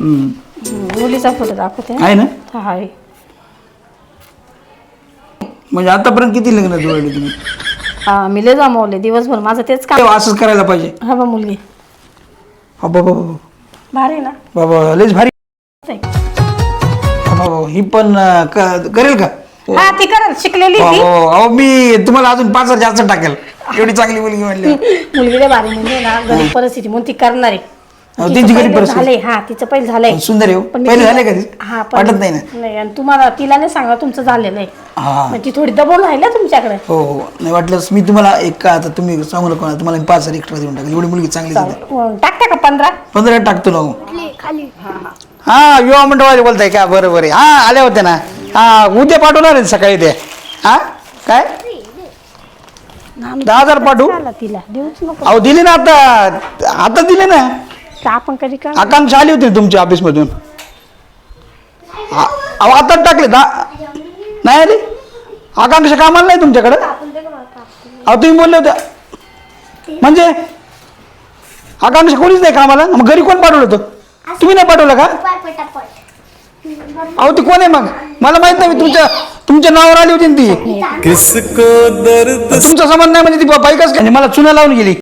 मुलीचा फोटो दाखवते आहे ना? हा आहे. म्हणजे आतापर्यंत किती लग्न जुळले तुम्ही? हा मी लय जमवले दिवसभर माझं तेच काम. असंच करायला पाहिजे. हा बा मुलगी बाबा भारी ना. बाबा लयच भारी. ही पण करेल का? हा ती करेल शिकलेली ती. अहो मी तुम्हाला अजून 5,000 जास्त टाकेल. एवढी चांगली मुलगी म्हणली. मुलगी लय भारी म्हणजे ना गरीब परिस्थिती म्हणून ती करणार आहे. त्यांची गरीब परिस्थिती झाले हा तिचं पहिलं झालंय. सुंदर आहे. पहिले झाले का? हा वाटत नाही ना. नाही आणि तुम्हाला तिला नाही सांगा तुमचं झालेलं आहे. हा ती थोडी दबून राहिली तुमच्याकडे. हो हो नाही वाटलंच मी तुम्हाला एक का आता तुम्ही सांगू नका तुम्हाला 5,000 एक्स्ट्रा देऊन टाकेल. एवढी मुलगी चांगली टाकता का 15 टाकतो ना. खाली हा युवा मंडळवाले बोलताय का? बरोबर आहे. हा आले होते ना. हा उद्या पाठवणार आहे सकाळी ते. हा काय 10,000 पाठवू? तिला देऊच नको. अहो दिले ना आता दिले ना. आपण कधी का आकांक्षा आली होती तुमच्या ऑफिस मधून. अहो आताच टाकले नाही आली आकांक्षा कामाला नाही तुमच्याकडे. अहो तुम्ही बोलले होते म्हणजे आकांक्षा कोणीच नाही कामाला. मग घरी कोण पाठवलं होतं? तुम्ही नाही पाठवलं का? अहो ती कोण आहे मग? मला माहित नाही. तुमच्या नावावर आली होती ती. तुमचा संबंध नाही म्हणजे ती बाईकच मला चुना लावून गेली.